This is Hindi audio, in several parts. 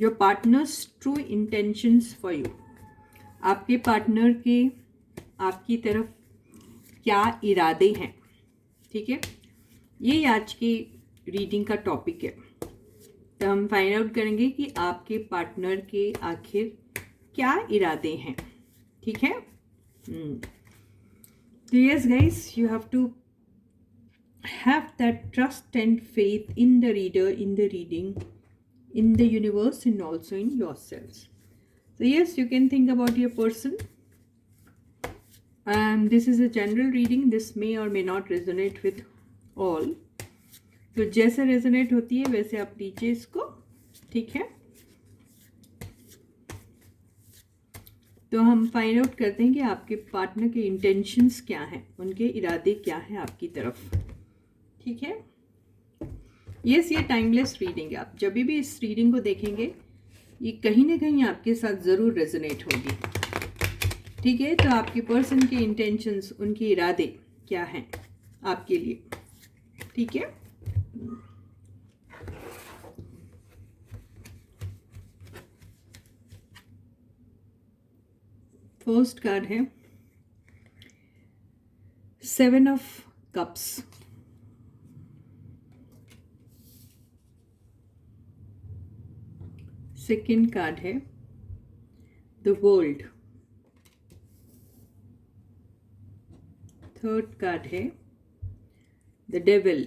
Your partners true intentions for you. आपके पार्टनर के आपकी तरफ क्या इरादे हैं, ठीक है। ये आज की रीडिंग का टॉपिक है। तो हम फाइंड आउट करेंगे कि आपके पार्टनर के आखिर क्या इरादे हैं, ठीक है। तो yes guys, you have to have that trust and faith in the reader, in the reading, in the universe, and also in yourselves. So yes, you can think about your person, and this is a general reading. This may or may not resonate with all. तो जैसे रेजोनेट होती है वैसे आप लीजिए इसको, ठीक है। तो हम फाइंड आउट करते हैं कि आपके पार्टनर के इंटेंशंस क्या हैं, उनके इरादे क्या हैं आपकी तरफ, ठीक है। यस, ये टाइमलेस रीडिंग है। आप जब भी इस रीडिंग को देखेंगे ये कहीं ना कहीं आपके साथ ज़रूर रेजोनेट होगी, ठीक है। तो आपके पर्सन के इंटेंशंस, उनके इरादे क्या हैं आपके लिए, ठीक है। फर्स्ट कार्ड है 7 ऑफ कप्स। सेकेंड कार्ड है द वर्ल्ड। थर्ड कार्ड है द डेविल।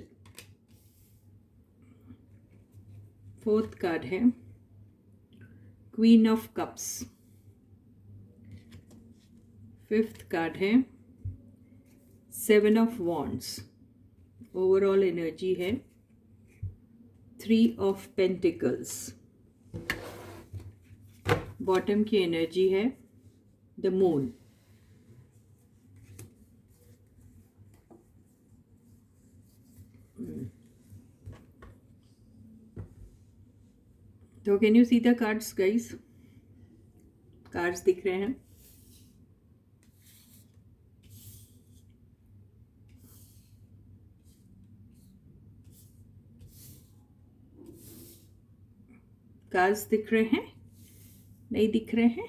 फोर्थ कार्ड है queen of cups. Fifth card है 7 ऑफ वॉन्ड्स। ओवरऑल एनर्जी है 3 ऑफ पेंटिकल्स। बॉटम की एनर्जी है द मून। तो can you see the cards guys? Cards दिख रहे हैं? कार्ड्स दिख रहे हैं? नहीं दिख रहे हैं?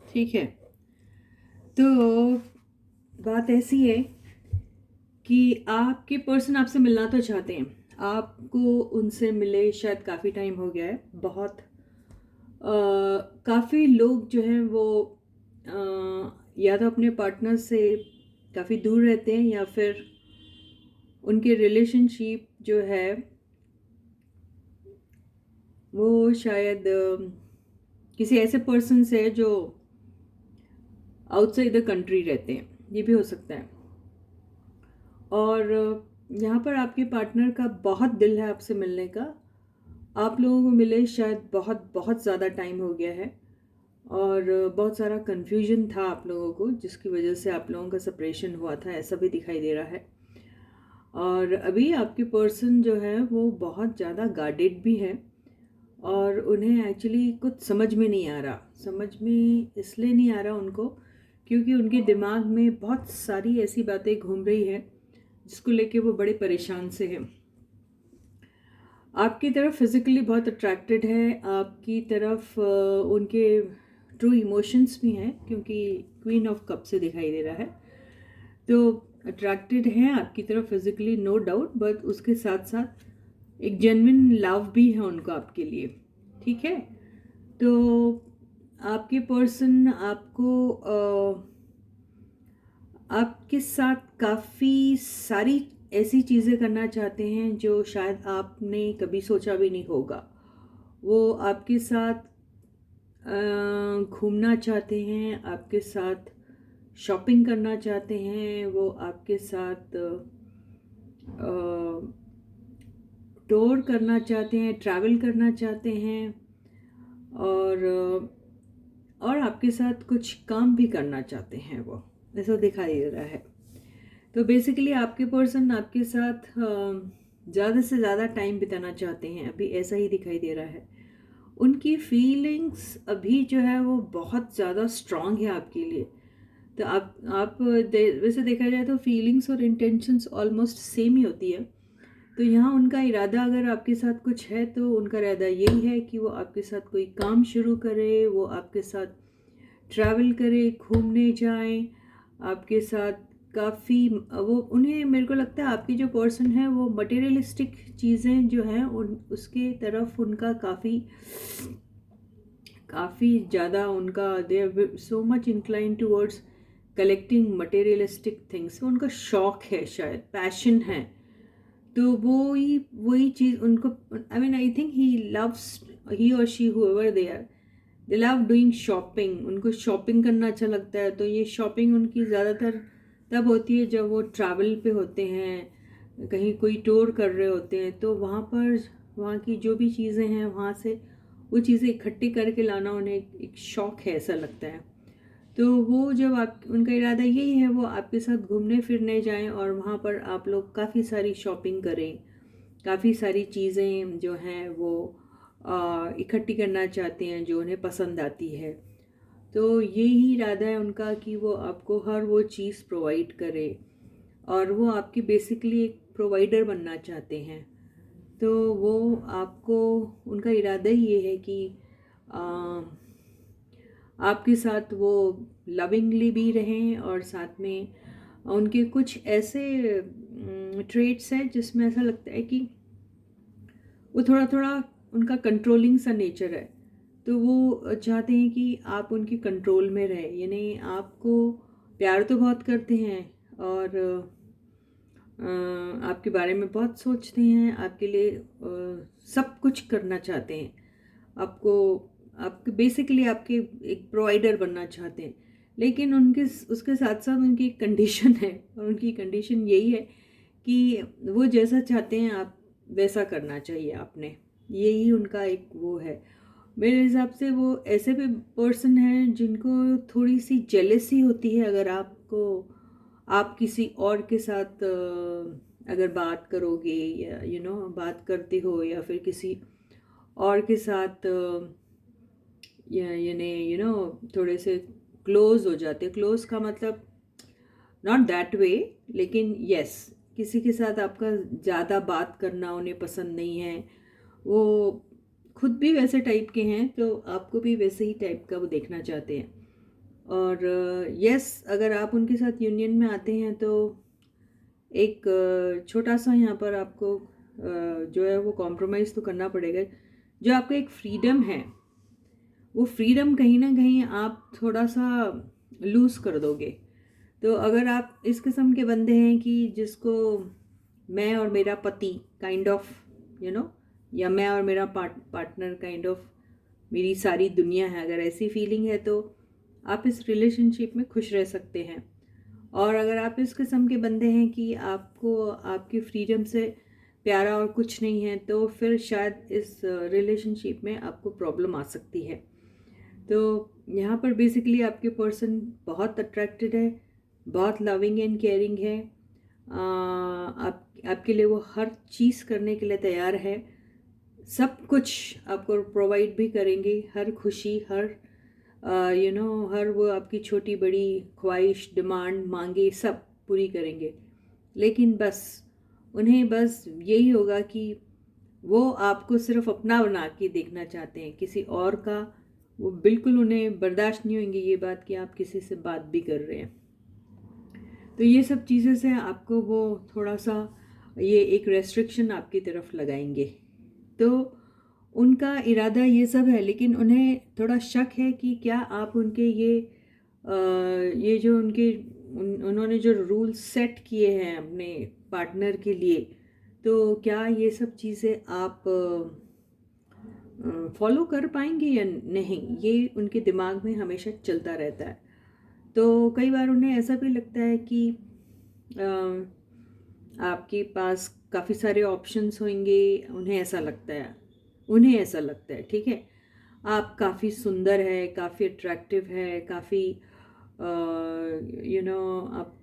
ठीक है। तो बात ऐसी है कि आपके पर्सन आपसे मिलना तो चाहते हैं, आपको उनसे मिले शायद काफ़ी टाइम हो गया है। बहुत काफ़ी लोग जो हैं वो या तो अपने पार्टनर से काफ़ी दूर रहते हैं या फिर उनके रिलेशनशिप जो है वो शायद किसी ऐसे पर्सन से है जो आउटसाइड द कंट्री रहते हैं, ये भी हो सकता है। और यहाँ पर आपके पार्टनर का बहुत दिल है आपसे मिलने का। आप लोगों को मिले शायद बहुत बहुत ज़्यादा टाइम हो गया है और बहुत सारा कन्फ्यूजन था आप लोगों को, जिसकी वजह से आप लोगों का सेपरेशन हुआ था, ऐसा भी दिखाई दे रहा है। और अभी आपके पर्सन जो है वो बहुत ज़्यादा गार्डेड भी है और उन्हें एक्चुअली कुछ समझ में नहीं आ रहा। समझ में इसलिए नहीं आ रहा उनको क्योंकि उनके दिमाग में बहुत सारी ऐसी बातें घूम रही है जिसको लेके वो बड़े परेशान से हैं। आपकी तरफ फिज़िकली बहुत अट्रैक्टेड है, आपकी तरफ उनके ट्रू इमोशंस भी हैं क्योंकि क्वीन ऑफ कप से दिखाई दे रहा है। तो अट्रैक्टेड हैं आपकी तरफ फिज़िकली, नो डाउट, बट उसके साथ साथ एक जेन्युइन लव भी है उनको आपके लिए, ठीक है। तो आपके पर्सन आपको आपके साथ काफ़ी सारी ऐसी चीज़ें करना चाहते हैं जो शायद आपने कभी सोचा भी नहीं होगा। वो आपके साथ घूमना चाहते हैं, आपके साथ शॉपिंग करना चाहते हैं, वो आपके साथ टूर करना चाहते हैं, ट्रैवल करना चाहते हैं और आपके साथ कुछ काम भी करना चाहते हैं, वो ऐसा दिखाई दे रहा है। तो बेसिकली आपके पर्सन आपके साथ ज़्यादा से ज़्यादा टाइम बिताना चाहते हैं, अभी ऐसा ही दिखाई दे रहा है। उनकी फीलिंग्स अभी जो है वो बहुत ज़्यादा स्ट्रॉन्ग है आपके लिए। तो वैसे देखा जाए तो फीलिंग्स और इंटेंशंस ऑलमोस्ट सेम ही होती है। तो यहाँ उनका इरादा अगर आपके साथ कुछ है तो उनका इरादा यही है कि वो आपके साथ कोई काम शुरू करे, वो आपके साथ ट्रैवल करे, घूमने जाएं आपके साथ। काफ़ी वो उन्हें, मेरे को लगता है आपकी जो पर्सन है वो मटेरियलिस्टिक चीज़ें जो हैं उसके तरफ उनका काफ़ी ज़्यादा उनका they are so much incline towards collecting materialistic things. उनका शौक है, शायद पैशन है। तो वही चीज़ उनको, I mean I think he और she whoever they love doing shopping. उनको शॉपिंग करना अच्छा लगता है। तो ये शॉपिंग उनकी ज़्यादातर तब होती है जब वो ट्रैवल पे होते हैं, कहीं कोई टूर कर रहे होते हैं, तो वहाँ की जो भी चीज़ें हैं वहाँ से वो चीज़ें इकट्ठी करके लाना उन्हें एक शौक है, ऐसा लगता है। तो वो जब आप, उनका इरादा यही है वो आपके साथ घूमने फिरने जाएं और वहाँ पर आप लोग काफ़ी सारी शॉपिंग करें, काफ़ी सारी चीज़ें जो हैं वो इकट्ठी करना चाहते हैं जो उन्हें पसंद आती है। तो यही इरादा है उनका कि वो आपको हर वो चीज़ प्रोवाइड करे और वो आपकी बेसिकली एक प्रोवाइडर बनना चाहते हैं। तो वो आपको, उनका इरादा ही ये है कि आपके साथ वो लविंगली भी रहें और साथ में उनके कुछ ऐसे ट्रेट्स हैं जिसमें ऐसा लगता है कि वो थोड़ा थोड़ा उनका कंट्रोलिंग सा नेचर है। तो वो चाहते हैं कि आप उनकी कंट्रोल में रहे, यानी आपको प्यार तो बहुत करते हैं और आपके बारे में बहुत सोचते हैं, आपके लिए सब कुछ करना चाहते हैं, आपको आपके बेसिकली आपके एक प्रोवाइडर बनना चाहते हैं। लेकिन उसके साथ साथ उनकी एक कंडीशन है और उनकी कंडीशन यही है कि वो जैसा चाहते हैं आप वैसा करना चाहिए आपने। यही उनका एक वो है। मेरे हिसाब से वो ऐसे भी पर्सन हैं जिनको थोड़ी सी जेलेसी होती है अगर आप किसी और के साथ अगर बात करोगे या बात करते हो या फिर किसी और के साथ यानी थोड़े से क्लोज हो जाते। क्लोज का मतलब नॉट दैट वे, लेकिन यस, किसी के साथ आपका ज़्यादा बात करना उन्हें पसंद नहीं है। वो खुद भी वैसे टाइप के हैं तो आपको भी वैसे ही टाइप का वो देखना चाहते हैं। और यस, अगर आप उनके साथ यूनियन में आते हैं तो एक छोटा सा यहाँ पर आपको जो है वो कॉम्प्रोमाइज़ तो करना पड़ेगा। जो आपका एक फ्रीडम है वो फ्रीडम कहीं ना कहीं आप थोड़ा सा लूज़ कर दोगे। तो अगर आप इस किस्म के बंदे हैं कि जिसको मैं और मेरा पति काइंड ऑफ या मैं और मेरा पार्टनर काइंड ऑफ मेरी सारी दुनिया है, अगर ऐसी फीलिंग है तो आप इस रिलेशनशिप में खुश रह सकते हैं। और अगर आप इस किस्म के बंदे हैं कि आपको आपकी फ्रीडम से प्यारा और कुछ नहीं है, तो फिर शायद इस रिलेशनशिप में आपको प्रॉब्लम आ सकती है। तो यहाँ पर बेसिकली आपके पर्सन बहुत अट्रैक्टेड है, बहुत लविंग एंड केयरिंग है। आपके लिए वो हर चीज़ करने के लिए तैयार है, सब कुछ आपको प्रोवाइड भी करेंगे, हर खुशी, हर वो आपकी छोटी बड़ी ख्वाहिश, डिमांड, मांगे सब पूरी करेंगे। लेकिन उन्हें बस यही होगा कि वो आपको सिर्फ अपना बना के देखना चाहते हैं, किसी और का वो बिल्कुल उन्हें बर्दाश्त नहीं होंगी ये बात कि आप किसी से बात भी कर रहे हैं। तो ये सब चीज़ें से आपको वो थोड़ा सा ये एक रेस्ट्रिक्शन आपकी तरफ लगाएंगे। तो उनका इरादा ये सब है, लेकिन उन्हें थोड़ा शक है कि क्या आप उनके ये जो उन्होंने जो रूल सेट किए हैं अपने पार्टनर के लिए, तो क्या ये सब चीज़ें आप फॉलो कर पाएंगे या नहीं, ये उनके दिमाग में हमेशा चलता रहता है। तो कई बार उन्हें ऐसा भी लगता है कि आपके पास काफ़ी सारे ऑप्शंस होंगे। उन्हें ऐसा लगता है, ठीक है, आप काफ़ी सुंदर है, काफ़ी अट्रैक्टिव है, काफ़ी आप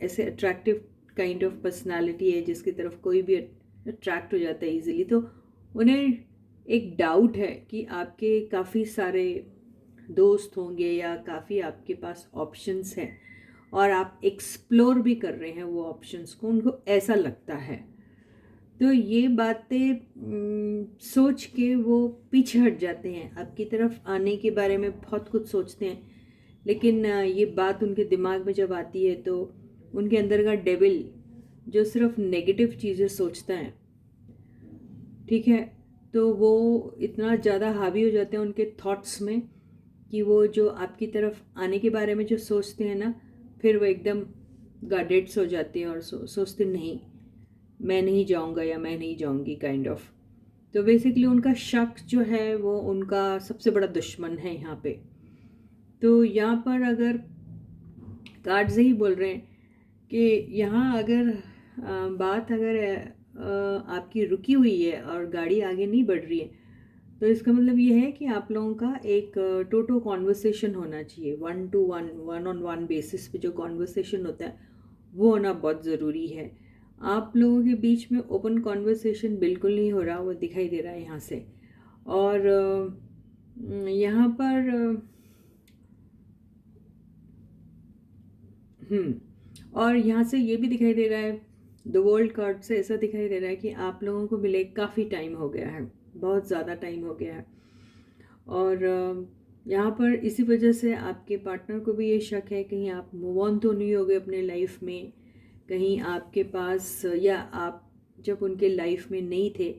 ऐसे अट्रैक्टिव काइंड ऑफ पर्सनालिटी है जिसकी तरफ कोई भी अट्रैक्ट हो जाता है इजीली। तो उन्हें एक डाउट है कि आपके काफ़ी सारे दोस्त होंगे या काफ़ी आपके पास ऑप्शंस हैं और आप एक्सप्लोर भी कर रहे हैं वो ऑप्शंस को, उनको ऐसा लगता है। तो ये बातें सोच के वो पीछे हट जाते हैं, आपकी तरफ आने के बारे में बहुत कुछ सोचते हैं, लेकिन ये बात उनके दिमाग में जब आती है तो उनके अंदर का डेविल जो सिर्फ नेगेटिव चीज़ें सोचता है, ठीक है, तो वो इतना ज़्यादा हावी हो जाते हैं उनके थॉट्स में कि वो जो आपकी तरफ आने के बारे में जो सोचते हैं ना, फिर वो एकदम गार्डेड्स हो जाते हैं और सोचते नहीं, मैं नहीं जाऊंगा या मैं नहीं जाऊंगी काइंड ऑफ। तो बेसिकली उनका शक जो है वो उनका सबसे बड़ा दुश्मन है यहाँ पे। तो यहाँ पर अगर कार्ड्स ही बोल रहे हैं कि यहाँ अगर बात अगर आपकी रुकी हुई है और गाड़ी आगे नहीं बढ़ रही है, तो इसका मतलब ये है कि आप लोगों का एक टोटो कॉन्वर्सेशन होना चाहिए, 1-to-1 1-on-1 बेसिस पे जो कॉन्वर्सेशन होता है वो होना बहुत ज़रूरी है। आप लोगों के बीच में ओपन कॉन्वर्सेशन बिल्कुल नहीं हो रहा, वो दिखाई दे रहा है यहाँ से। और यहाँ पर और यहाँ से ये भी दिखाई दे रहा है, द वर्ल्ड कार्ड से ऐसा दिखाई दे रहा है कि आप लोगों को मिले काफ़ी टाइम हो गया है, बहुत ज़्यादा टाइम हो गया है। और यहाँ पर इसी वजह से आपके पार्टनर को भी ये शक है कहीं आप मूव ऑन तो नहीं हो गए अपने लाइफ में, कहीं आपके पास, या आप जब उनके लाइफ में नहीं थे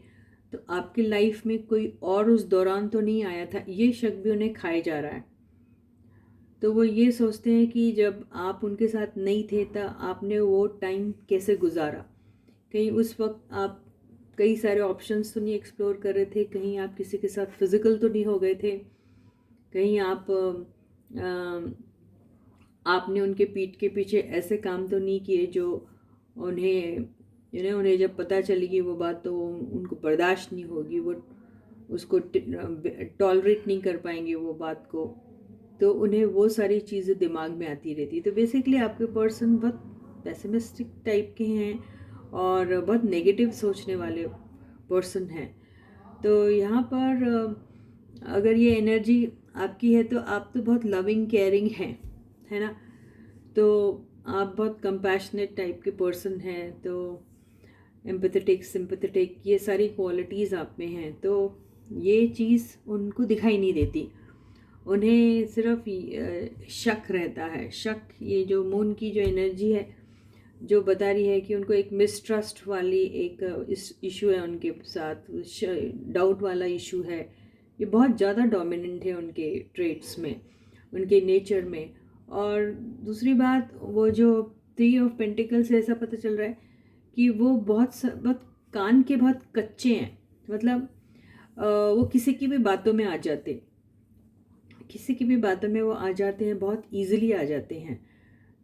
तो आपके लाइफ में कोई और उस दौरान तो नहीं आया था, ये शक भी उन्हें खाए जा रहा है। तो वो ये सोचते हैं कि जब आप उनके साथ नहीं थे तो आपने वो टाइम कैसे गुजारा, कहीं उस वक्त आप कई सारे ऑप्शंस तो नहीं एक्सप्लोर कर रहे थे, कहीं आप किसी के साथ फिजिकल तो नहीं हो गए थे, कहीं आपने उनके पीठ के पीछे ऐसे काम तो नहीं किए जो उन्हें जब पता चलेगी वो बात तो उनको बर्दाश्त नहीं होगी, वो उसको टॉलरेट नहीं कर पाएंगे वो बात को, तो उन्हें वो सारी चीज़ें दिमाग में आती रहती। तो बेसिकली आपके पर्सन बहुत पेसिमिस्टिक टाइप के हैं और बहुत नेगेटिव सोचने वाले पर्सन हैं। तो यहाँ पर अगर ये एनर्जी आपकी है तो आप तो बहुत लविंग केयरिंग हैं, है ना, तो आप बहुत कंपैशनेट टाइप के पर्सन हैं, तो एम्पैथेटिक सिंपैथेटिक ये सारी क्वालिटीज़ आप में हैं। तो ये चीज़ उनको दिखाई नहीं देती, उन्हें सिर्फ शक रहता है। शक, ये जो मून की जो एनर्जी है जो बता रही है कि उनको एक मिसट्रस्ट वाली एक इशू है उनके साथ, डाउट वाला इशू है, ये बहुत ज़्यादा डोमिनेंट है उनके ट्रेट्स में, उनके नेचर में। और दूसरी बात, वो जो 3 ऑफ पेंटिकल से ऐसा पता चल रहा है कि वो बहुत कान के बहुत कच्चे हैं, मतलब वो किसी की भी बातों में आ जाते, किसी की भी बातों में वो आ जाते हैं, बहुत ईजिली आ जाते हैं।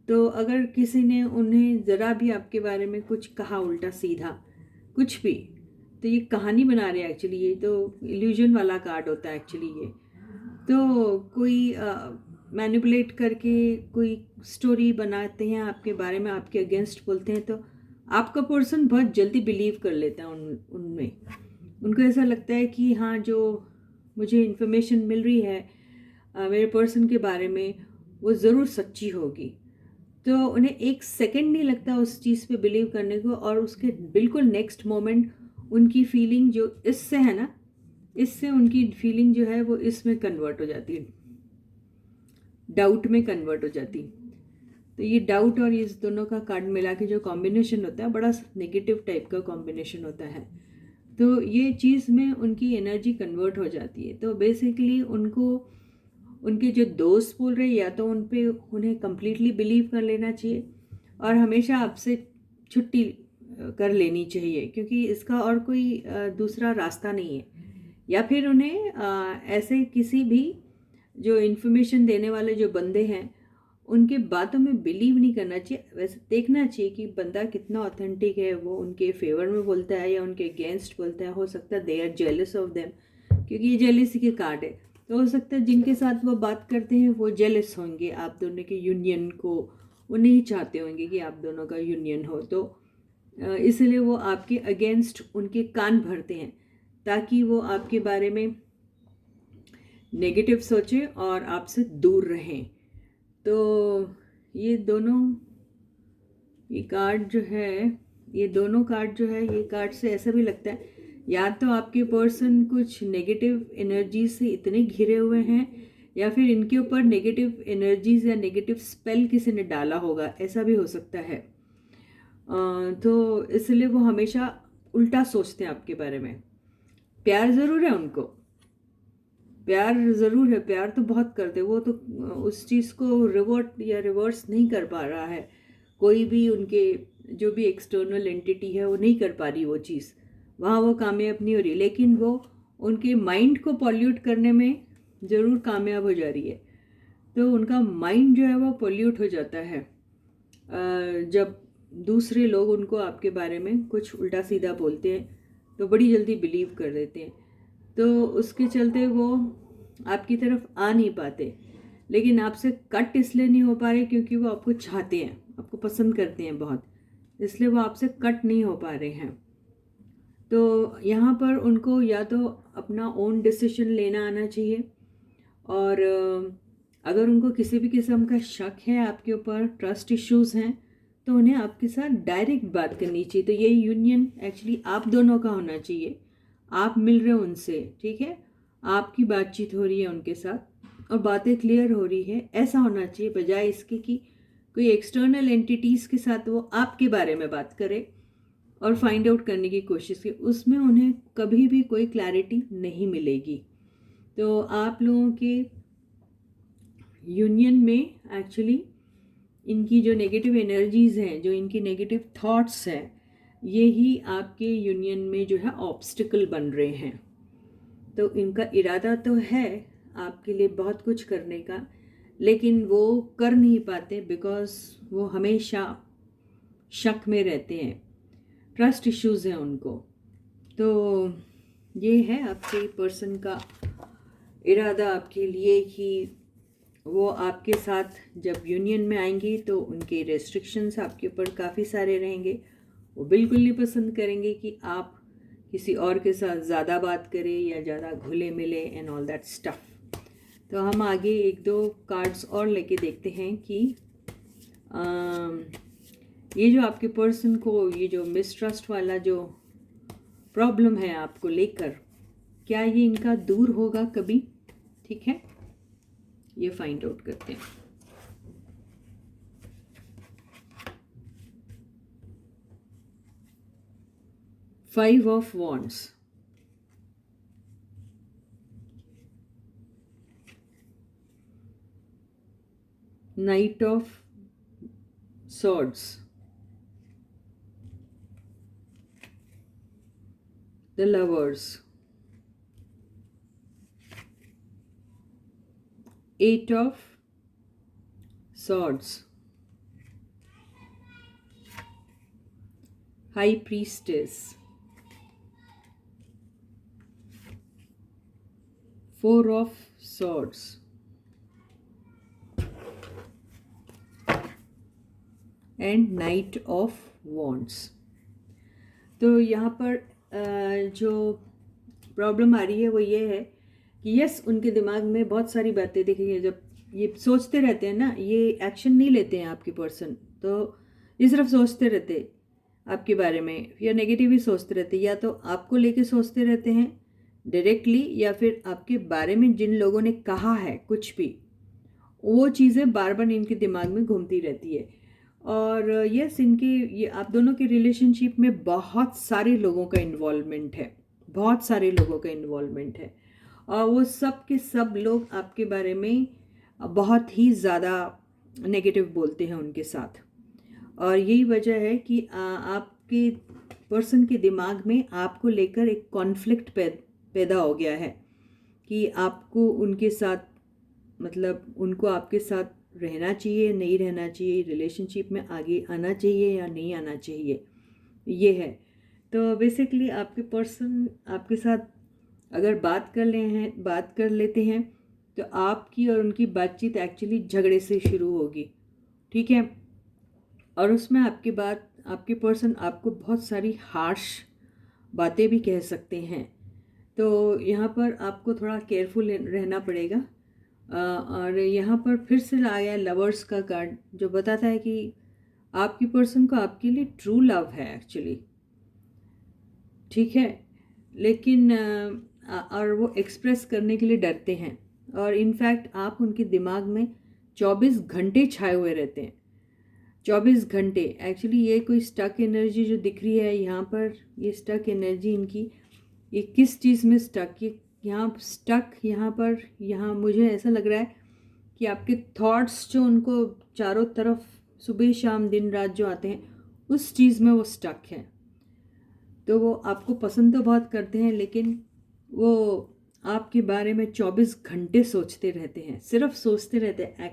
तो अगर किसी ने उन्हें ज़रा भी आपके बारे में कुछ कहा उल्टा सीधा कुछ भी, तो ये कहानी बना रहे हैं एक्चुअली, ये तो इल्यूजन वाला कार्ड होता है एक्चुअली ये। तो कोई मैनिपुलेट करके कोई स्टोरी बनाते हैं आपके बारे में, आपके अगेंस्ट बोलते हैं, तो आपका पर्सन बहुत जल्दी बिलीव कर लेता है उनमें। उनको ऐसा लगता है कि हाँ, जो मुझे इन्फॉर्मेशन मिल रही है मेरे पर्सन के बारे में वो ज़रूर सच्ची होगी। तो उन्हें एक सेकंड नहीं लगता उस चीज़ पे बिलीव करने को, और उसके बिल्कुल नेक्स्ट मोमेंट उनकी फीलिंग जो इससे है ना, इससे उनकी फीलिंग जो है वो इसमें कन्वर्ट हो जाती है, डाउट में कन्वर्ट हो जाती। तो ये डाउट और इस दोनों का कार्ड मिला के जो कॉम्बिनेशन होता है, बड़ा नेगेटिव टाइप का कॉम्बिनेशन होता है। तो ये चीज़ में उनकी एनर्जी कन्वर्ट हो जाती है। तो बेसिकली उनको उनके जो दोस्त बोल रहे हैं, या तो उन्हें कम्प्लीटली बिलीव कर लेना चाहिए और हमेशा आपसे छुट्टी कर लेनी चाहिए, क्योंकि इसका और कोई दूसरा रास्ता नहीं है। या फिर उन्हें ऐसे किसी भी जो इन्फॉर्मेशन देने वाले जो बंदे हैं उनके बातों में बिलीव नहीं करना चाहिए। वैसे देखना चाहिए कि बंदा कितना ऑथेंटिक है, वो उनके फेवर में बोलता है या उनके अगेंस्ट बोलता है। हो सकता है they are jealous of them, क्योंकि ये जेलिसी के कार्ड है। तो हो सकता है जिनके साथ वो बात करते हैं वो जेलस होंगे आप दोनों के यूनियन को, वो नहीं चाहते होंगे कि आप दोनों का यूनियन हो, तो इसलिए वो आपके अगेंस्ट उनके कान भरते हैं ताकि वो आपके बारे में नेगेटिव सोचें और आपसे दूर रहें। तो ये दोनों ये कार्ड जो है ये दोनों कार्ड जो है, ये कार्ड से ऐसा भी लगता है या तो आपके पर्सन कुछ नेगेटिव एनर्जी से इतने घिरे हुए हैं या फिर इनके ऊपर नेगेटिव एनर्जीज या नेगेटिव स्पेल किसी ने डाला होगा, ऐसा भी हो सकता है। तो इसलिए वो हमेशा उल्टा सोचते हैं आपके बारे में। प्यार ज़रूर है उनको, प्यार ज़रूर है, प्यार तो बहुत करते, वो तो उस चीज़ को रिवर्ट या रिवर्स नहीं कर पा रहा है। कोई भी उनके जो भी एक्सटर्नल एंटिटी है वो नहीं कर पा रही वो चीज़, वहाँ वो कामयाब नहीं हो रही, लेकिन वो उनके माइंड को पॉल्यूट करने में ज़रूर कामयाब हो जा रही है। तो उनका माइंड जो है वो पॉल्यूट हो जाता है जब दूसरे लोग उनको आपके बारे में कुछ उल्टा सीधा बोलते हैं, तो बड़ी जल्दी बिलीव कर देते हैं। तो उसके चलते वो आपकी तरफ आ नहीं पाते, लेकिन आपसे कट इसलिए नहीं हो पा रहे क्योंकि वो आपको चाहते हैं, आपको पसंद करते हैं बहुत, इसलिए वो आपसे कट नहीं हो पा रहे हैं। तो यहाँ पर उनको या तो अपना ओन डिसीजन लेना आना चाहिए, और अगर उनको किसी भी किस्म का शक है आपके ऊपर, ट्रस्ट इश्यूज़ हैं, तो उन्हें आपके साथ डायरेक्ट बात करनी चाहिए। तो ये यूनियन एक्चुअली आप दोनों का होना चाहिए। आप मिल रहे हो उनसे, ठीक है, आपकी बातचीत हो रही है उनके साथ और बातें क्लियर हो रही है, ऐसा होना चाहिए, बजाय इसके कि कोई एक्सटर्नल एंटिटीज़ के साथ वो आपके बारे में बात करे और फाइंड आउट करने की कोशिश की। उसमें उन्हें कभी भी कोई क्लैरिटी नहीं मिलेगी। तो आप लोगों के यूनियन में एक्चुअली इनकी जो नेगेटिव एनर्जीज़ हैं, जो इनकी नेगेटिव थॉट्स हैं, ये ही आपके यूनियन में जो है ऑब्स्टिकल बन रहे हैं। तो इनका इरादा तो है आपके लिए बहुत कुछ करने का, लेकिन वो कर नहीं पाते बिकॉज वो हमेशा शक में रहते हैं, ट्रस्ट इश्यूज़ हैं उनको। तो ये है आपके पर्सन का इरादा आपके लिए कि वो आपके साथ जब यूनियन में आएंगी तो उनके रेस्ट्रिक्शंस आपके ऊपर काफ़ी सारे रहेंगे। वो बिल्कुल नहीं पसंद करेंगे कि आप किसी और के साथ ज़्यादा बात करें या ज़्यादा घुले मिले एंड ऑल दैट स्टफ। तो हम आगे एक दो कार्ड्स और लेके देखते हैं कि ये जो आपके पर्सन को ये जो मिसट्रस्ट वाला जो प्रॉब्लम है आपको लेकर, क्या ये इनका दूर होगा कभी? ठीक है, ये फाइंड आउट करते हैं। Five of wands, night of swords, the lovers, eight of swords, high priestess, four of swords, and night of wands. तो यहाँ पर जो प्रॉब्लम आ रही है वो ये है कि यस, उनके दिमाग में बहुत सारी बातें देखिए, जब ये सोचते रहते हैं ना, ये एक्शन नहीं लेते हैं आपके पर्सन, तो ये सिर्फ सोचते रहते आपके बारे में, या नेगेटिव ही सोचते रहते, या तो आपको लेके सोचते रहते हैं डायरेक्टली, या फिर आपके बारे में जिन लोगों ने कहा है कुछ भी, वो चीज़ें बार बार इनके दिमाग में घूमती रहती है। और यस, इनके ये आप दोनों के रिलेशनशिप में बहुत सारे लोगों का इन्वॉल्वमेंट है, बहुत सारे लोगों का इन्वॉल्वमेंट है, और वो सब के सब लोग आपके बारे में बहुत ही ज़्यादा नेगेटिव बोलते हैं उनके साथ। और यही वजह है कि आपके पर्सन के दिमाग में आपको लेकर एक कॉन्फ्लिक्ट पैदा हो गया है कि आपको उनके साथ, मतलब उनको आपके साथ रहना चाहिए, नहीं रहना चाहिए, रिलेशनशिप में आगे आना चाहिए या नहीं आना चाहिए, ये है। तो बेसिकली आपके पर्सन आपके साथ अगर बात कर लेते हैं तो आपकी और उनकी बातचीत एक्चुअली झगड़े से शुरू होगी, ठीक है, और उसमें आपके पर्सन आपको बहुत सारी हार्श बातें भी कह सकते हैं। तो यहाँ पर आपको थोड़ा केयरफुल रहना पड़ेगा। और यहाँ पर फिर से आ गया लवर्स का कार्ड, जो बताता है कि आपकी पर्सन को आपके लिए ट्रू लव है एक्चुअली, ठीक है, लेकिन और वो एक्सप्रेस करने के लिए डरते हैं, और इनफैक्ट आप उनके दिमाग में 24 घंटे छाए हुए रहते हैं। 24 घंटे एक्चुअली ये कोई स्टक एनर्जी जो दिख रही है यहाँ पर, ये स्टक एनर्जी इनकी, ये किस चीज़ में स्टक, ये यहाँ स्टक, यहाँ पर, यहाँ मुझे ऐसा लग रहा है कि आपके थॉट्स जो उनको चारों तरफ सुबह शाम दिन रात जो आते हैं, उस चीज़ में वो स्टक हैं। तो वो आपको पसंद तो बहुत करते हैं, लेकिन वो आपके बारे में 24 घंटे सोचते रहते हैं, सिर्फ सोचते रहते हैं।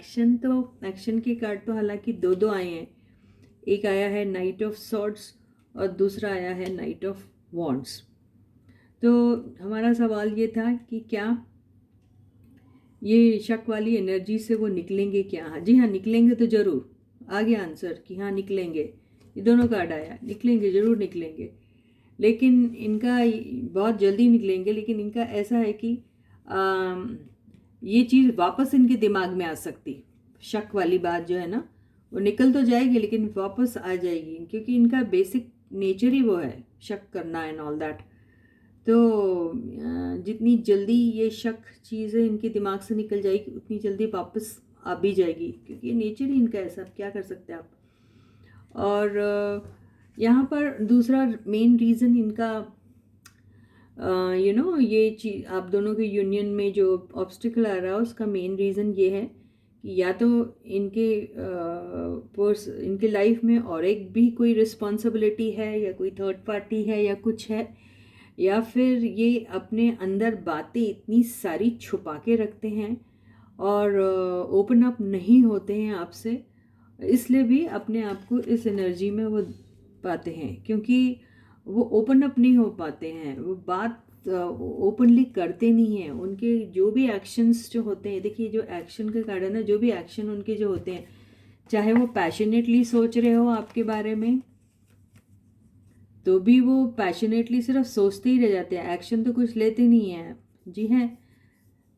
एक्शन के कार्ड तो हालांकि दो आए हैं, एक आया है नाइट ऑफ सॉर्ड्स और दूसरा आया है नाइट ऑफ वॉन्ड्स। तो हमारा सवाल ये था कि क्या ये शक वाली एनर्जी से वो निकलेंगे क्या? हाँ जी हाँ, निकलेंगे तो ज़रूर। आ गया आंसर कि हाँ निकलेंगे, ये दोनों कार्ड आया, निकलेंगे, ज़रूर निकलेंगे, लेकिन इनका बहुत जल्दी निकलेंगे। लेकिन इनका ऐसा है कि ये चीज़ वापस इनके दिमाग में आ सकती, शक वाली बात जो है ना, वो निकल तो जाएगी लेकिन वापस आ जाएगी, क्योंकि इनका बेसिक नेचर ही वो है शक करना एंड ऑल दैट। तो जितनी जल्दी ये शक चीज़ें इनके दिमाग से निकल जाएगी, उतनी जल्दी वापस आ भी जाएगी, क्योंकि नेचर ही इनका ऐसा, क्या कर सकते हैं आप। और यहाँ पर दूसरा मेन रीज़न इनका ये चीज़, आप दोनों के यूनियन में जो ऑब्स्टिकल आ रहा है, उसका मेन रीज़न ये है कि या तो इनके लाइफ में और एक भी कोई रिस्पॉन्सिबिलिटी है, या कोई थर्ड पार्टी है, या कुछ है, या फिर ये अपने अंदर बातें इतनी सारी छुपा के रखते हैं और ओपन अप नहीं होते हैं आपसे, इसलिए भी अपने आप को इस एनर्जी में वो पाते हैं, क्योंकि वो ओपन अप नहीं हो पाते हैं, वो बात ओपनली करते नहीं हैं। उनके जो भी एक्शंस जो होते हैं, देखिए जो एक्शन के कारण है, जो भी एक्शन उनके जो होते हैं, चाहे वो पैशनेटली सोच रहे हो आपके बारे में, तो भी वो पैशनेटली सिर्फ सोचते ही रह जाते हैं, एक्शन तो कुछ लेते नहीं हैं। जी हैं,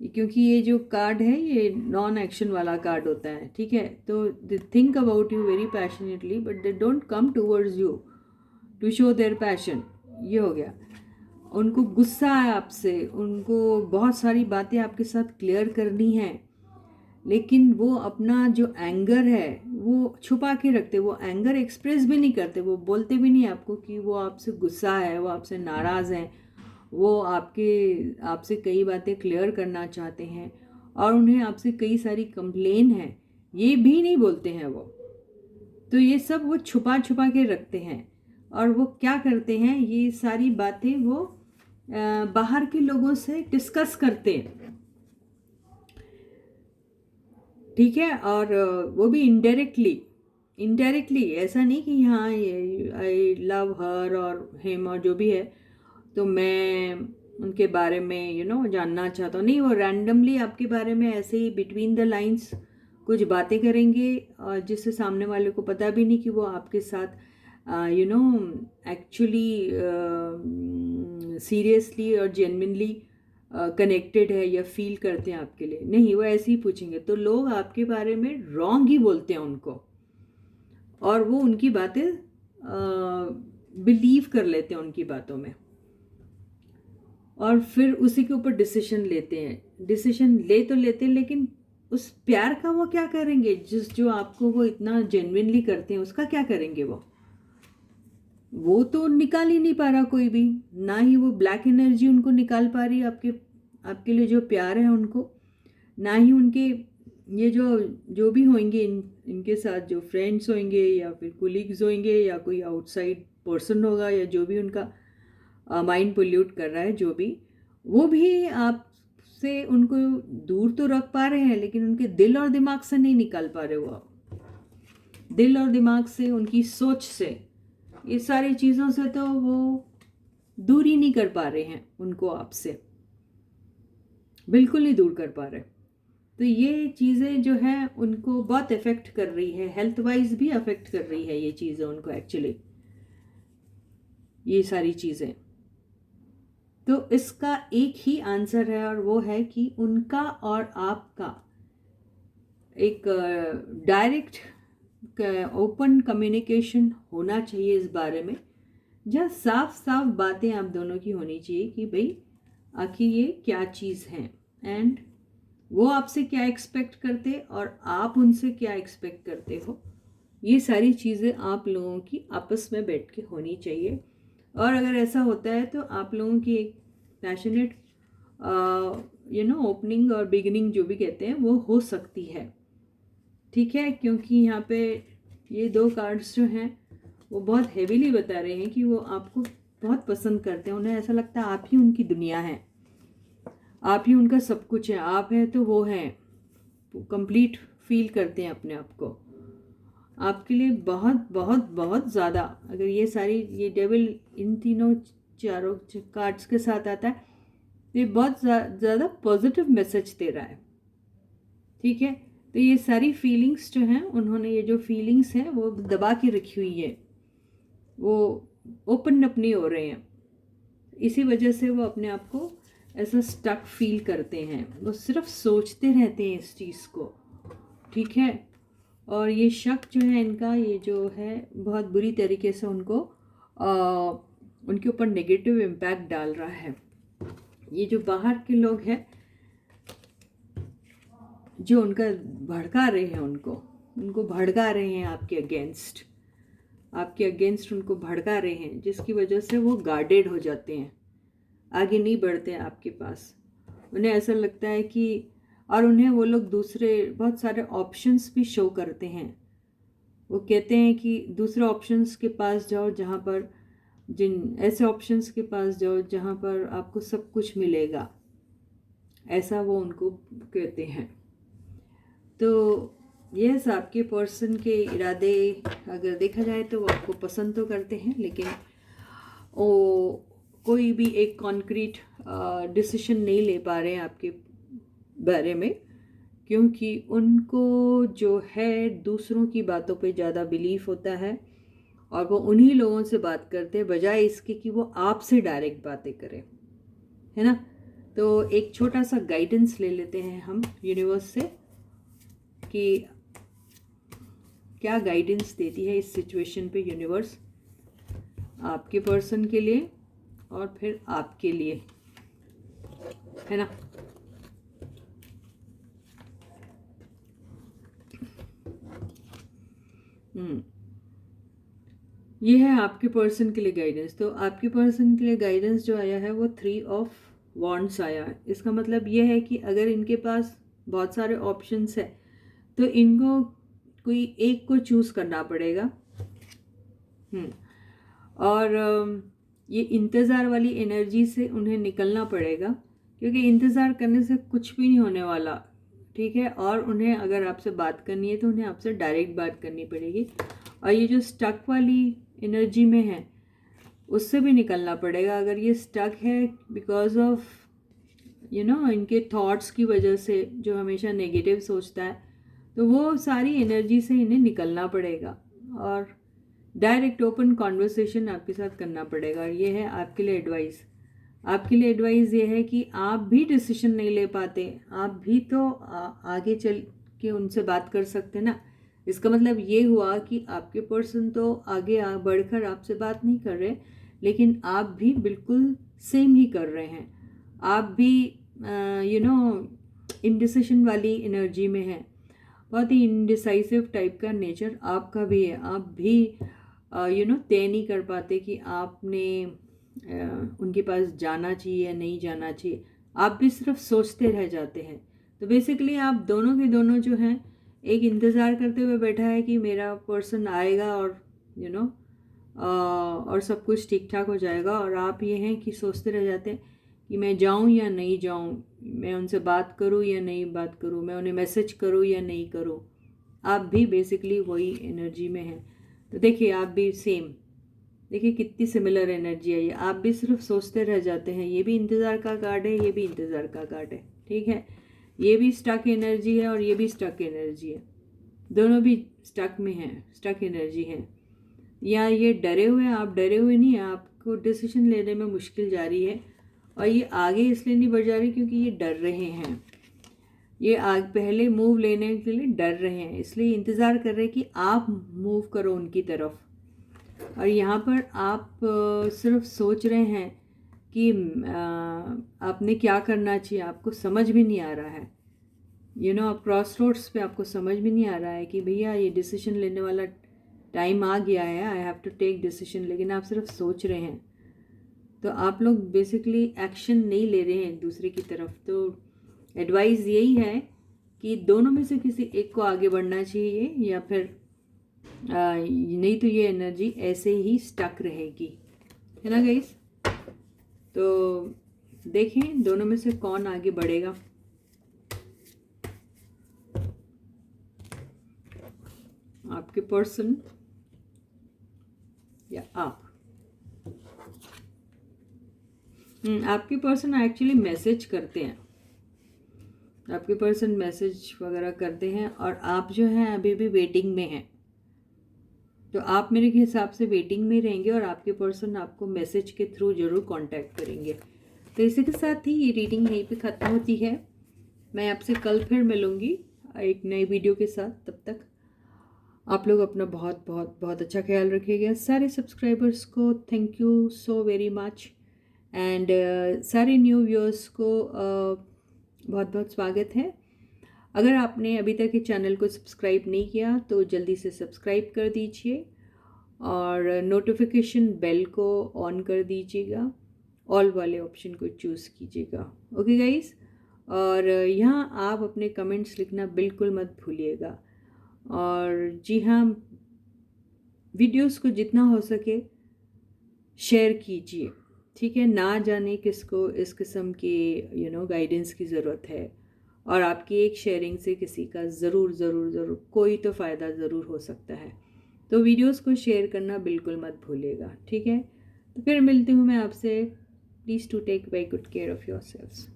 क्योंकि ये जो कार्ड है ये नॉन एक्शन वाला कार्ड होता है, ठीक है। तो they think about you very passionately, but they don't come towards you to show their passion. ये हो गया, उनको गुस्सा है आपसे, उनको बहुत सारी बातें आपके साथ क्लियर करनी है, लेकिन वो अपना जो एंगर है वो छुपा के रखते, वो एंगर एक्सप्रेस भी नहीं करते, वो बोलते भी नहीं आपको कि वो आपसे गुस्सा है, वो आपसे नाराज़ हैं, वो आपसे कई बातें क्लियर करना चाहते हैं, और उन्हें आपसे कई सारी कंप्लेन है, ये भी नहीं बोलते हैं वो। तो ये सब वो छुपा छुपा के रखते हैं, और वो क्या करते हैं, ये सारी बातें वो बाहर के लोगों से डिस्कस करते हैं, ठीक है। और वो भी इनडायरेक्टली, ऐसा नहीं कि हाँ आई लव हर और हिम और जो भी है, तो मैं उनके बारे में जानना चाहता हूँ, नहीं, वो रैंडमली आपके बारे में ऐसे ही बिटवीन द लाइंस कुछ बातें करेंगे, और जिससे सामने वाले को पता भी नहीं कि वो आपके साथ एक्चुअली सीरियसली और जेन्युइनली कनेक्टेड है या फील करते हैं आपके लिए, नहीं, वो ऐसे ही पूछेंगे। तो लोग आपके बारे में रॉन्ग ही बोलते हैं उनको, और वो उनकी बातें बिलीव कर लेते हैं उनकी बातों में, और फिर उसी के ऊपर डिसीजन लेते हैं। डिसीजन ले तो लेते हैं, लेकिन उस प्यार का वो क्या करेंगे, जो आपको वो इतना जेन्युइनली करते हैं, उसका क्या करेंगे वो तो निकाल ही नहीं पा रहा कोई भी, ना ही वो ब्लैक एनर्जी उनको निकाल पा रही है आपके लिए जो प्यार है उनको, ना ही उनके ये जो भी होंगे इनके साथ जो फ्रेंड्स होंगे, या फिर कोलीग्स होंगे, या कोई आउटसाइड पर्सन होगा, या जो भी उनका माइंड पोल्यूट कर रहा है, जो भी, वो भी आपसे उनको दूर तो रख पा रहे हैं, लेकिन उनके दिल और दिमाग से नहीं निकाल पा रहे वो आप। दिल और दिमाग से, उनकी सोच से, ये सारी चीज़ों से तो वो दूर ही नहीं कर पा रहे हैं उनको आपसे, बिल्कुल नहीं दूर कर पा रहे। तो ये चीज़ें जो है उनको बहुत अफेक्ट कर रही है, हेल्थ वाइज भी अफेक्ट कर रही है ये चीज़ें उनको एक्चुअली, ये सारी चीज़ें। तो इसका एक ही आंसर है, और वो है कि उनका और आपका एक डायरेक्ट ओपन कम्युनिकेशन होना चाहिए इस बारे में, जहाँ साफ साफ बातें आप दोनों की होनी चाहिए कि भाई आखिर ये क्या चीज़ है, एंड वो आपसे क्या एक्सपेक्ट करते और आप उनसे क्या एक्सपेक्ट करते हो। ये सारी चीज़ें आप लोगों की आपस में बैठ के होनी चाहिए। और अगर ऐसा होता है तो आप लोगों की एक पैशनेट ओपनिंग और बिगिनिंग जो भी कहते हैं वो हो सकती है। ठीक है, क्योंकि यहाँ पे ये 2 कार्ड्स जो हैं वो बहुत हेवीली बता रहे हैं कि वो आपको बहुत पसंद करते हैं। उन्हें ऐसा लगता है आप ही उनकी दुनिया है, आप ही उनका सब कुछ है, आप हैं तो वो हैं, कंप्लीट फील करते हैं अपने आप को। आपके लिए बहुत बहुत बहुत ज़्यादा, अगर ये डेविल इन तीनों चारों कार्ड्स के साथ आता है तो ये बहुत ज़्यादा पॉजिटिव मैसेज दे रहा है। ठीक है, तो ये सारी फीलिंग्स जो हैं, उन्होंने ये जो फीलिंग्स हैं वो दबा के रखी हुई है, वो ओपन अप नहीं हो रहे हैं। इसी वजह से वो अपने आप को ऐसा स्टक फील करते हैं, वो सिर्फ सोचते रहते हैं इस चीज़ को। ठीक है, और ये शक जो है इनका, ये जो है बहुत बुरी तरीके से उनके ऊपर नेगेटिव इम्पैक्ट डाल रहा है। ये जो बाहर के लोग हैं जो उनका भड़का रहे हैं, उनको भड़का रहे हैं आपके अगेंस्ट उनको भड़का रहे हैं, जिसकी वजह से वो गार्डेड हो जाते हैं, आगे नहीं बढ़ते हैं आपके पास। उन्हें ऐसा लगता है कि, और उन्हें वो लोग दूसरे बहुत सारे ऑप्शंस भी शो करते हैं। वो कहते हैं कि दूसरे ऑप्शंस के पास जाओ, जहाँ पर ऐसे ऑप्शंस के पास जाओ जहाँ पर आपको सब कुछ मिलेगा, ऐसा वो उनको कहते हैं। तो यस, आपके पर्सन के इरादे अगर देखा जाए तो वो आपको पसंद तो करते हैं, लेकिन वो कोई भी एक कॉन्क्रीट डिसीजन नहीं ले पा रहे हैं आपके बारे में, क्योंकि उनको जो है दूसरों की बातों पे ज़्यादा बिलीफ होता है, और वो उन्हीं लोगों से बात करते हैं बजाय इसके कि वो आपसे डायरेक्ट बातें करें, है ना। तो एक छोटा सा गाइडेंस ले लेते हैं हम यूनिवर्स से कि क्या गाइडेंस देती है इस सिचुएशन पे यूनिवर्स आपके पर्सन के लिए और फिर आपके लिए, है ना। ये है आपके पर्सन के लिए गाइडेंस। तो आपके पर्सन के लिए गाइडेंस जो आया है वो 3 ऑफ वॉन्ड्स आया है। इसका मतलब ये है कि अगर इनके पास बहुत सारे ऑप्शंस है तो इनको कोई एक को चूज़ करना पड़ेगा। और ये इंतज़ार वाली एनर्जी से उन्हें निकलना पड़ेगा, क्योंकि इंतज़ार करने से कुछ भी नहीं होने वाला। ठीक है, और उन्हें अगर आपसे बात करनी है तो उन्हें आपसे डायरेक्ट बात करनी पड़ेगी, और ये जो स्टक वाली एनर्जी में है उससे भी निकलना पड़ेगा। अगर ये स्टक है बिकॉज ऑफ इनके थॉट्स की वजह से, जो हमेशा नेगेटिव सोचता है, तो वो सारी एनर्जी से इन्हें निकलना पड़ेगा और डायरेक्ट ओपन कॉन्वर्सेशन आपके साथ करना पड़ेगा। और ये है आपके लिए एडवाइस। आपके लिए एडवाइस ये है कि आप भी डिसीजन नहीं ले पाते, आप भी तो आगे चल के उनसे बात कर सकते ना। इसका मतलब ये हुआ कि आपके पर्सन तो आगे बढ़कर आपसे बात नहीं कर रहे, लेकिन आप भी बिल्कुल सेम ही कर रहे हैं। आप भी इनडिसिशन वाली एनर्जी में है, बहुत ही इनडिसाइसिव टाइप का नेचर आपका भी है। आप भी तय नहीं कर पाते कि आपने उनके पास जाना चाहिए या नहीं जाना चाहिए, आप भी सिर्फ सोचते रह जाते हैं। तो बेसिकली आप दोनों के दोनों जो हैं एक इंतज़ार करते हुए बैठा है कि मेरा पर्सन आएगा और और सब कुछ ठीक ठाक हो जाएगा, और आप ये हैं कि सोचते रह जाते हैं कि मैं जाऊं या नहीं जाऊं, मैं उनसे बात करूं या नहीं बात करूं, मैं उन्हें मैसेज करूं या नहीं करूं। आप भी बेसिकली वही एनर्जी में हैं। तो देखिए आप भी सेम, देखिए कितनी सिमिलर एनर्जी है ये। आप भी सिर्फ सोचते रह जाते हैं। ये भी इंतज़ार का कार्ड है, ये भी इंतज़ार का कार्ड है। ठीक है, ये भी स्टक एनर्जी है और ये भी स्टक एनर्जी है। दोनों भी स्टक में हैं, स्टक एनर्जी है। या ये डरे हुए हैं, आप डरे हुए नहीं हैं, आपको डिसीजन लेने में मुश्किल जा रही है और ये आगे इसलिए नहीं बढ़ जा रही क्योंकि ये डर रहे हैं, ये पहले मूव लेने के लिए डर रहे हैं, इसलिए इंतज़ार कर रहे हैं कि आप मूव करो उनकी तरफ। और यहाँ पर आप सिर्फ सोच रहे हैं कि आपने क्या करना चाहिए, आपको समझ भी नहीं आ रहा है। आप क्रॉस रोड्स पे, आपको समझ भी नहीं आ रहा है कि भैया ये डिसीजन लेने वाला टाइम आ गया है, I have to take decision, लेकिन आप सिर्फ सोच रहे हैं। तो आप लोग बेसिकली एक्शन नहीं ले रहे हैं एक दूसरे की तरफ। तो एडवाइस यही है कि दोनों में से किसी एक को आगे बढ़ना चाहिए, या फिर नहीं तो ये एनर्जी ऐसे ही स्टक रहेगी, है ना गाइस। तो देखें दोनों में से कौन आगे बढ़ेगा। आपके पर्सन या आप। आपके पर्सन एक्चुअली मैसेज करते हैं, आपके पर्सन मैसेज वगैरह करते हैं, और आप जो हैं अभी भी वेटिंग में हैं। तो आप मेरे हिसाब से वेटिंग में रहेंगे और आपके पर्सन आपको मैसेज के थ्रू ज़रूर कांटेक्ट करेंगे। तो इसी के साथ ही ये रीडिंग यहीं पे ख़त्म होती है। मैं आपसे कल फिर मिलूँगी एक नई वीडियो के साथ। तब तक आप लोग अपना बहुत बहुत बहुत अच्छा ख्याल रखिएगा। सारे सब्सक्राइबर्स को thank you so very much, and सारे न्यू व्यूअर्स को बहुत बहुत स्वागत है। अगर आपने अभी तक इस चैनल को सब्सक्राइब नहीं किया तो जल्दी से सब्सक्राइब कर दीजिए और नोटिफिकेशन बेल को ऑन कर दीजिएगा, ऑल वाले ऑप्शन को चूज़ कीजिएगा। ओके गाइस, और यहाँ आप अपने कमेंट्स लिखना बिल्कुल मत भूलिएगा। और जी हाँ, वीडियोस को जितना हो सके शेयर कीजिए, ठीक है। ना जाने किसको इस किस्म की गाइडेंस की ज़रूरत है, और आपकी एक शेयरिंग से किसी का ज़रूर ज़रूर ज़रूर कोई तो फ़ायदा ज़रूर हो सकता है। तो वीडियोस को शेयर करना बिल्कुल मत भूलिएगा, ठीक है। तो फिर मिलती हूँ मैं आपसे। Please to take very good care of yourselves.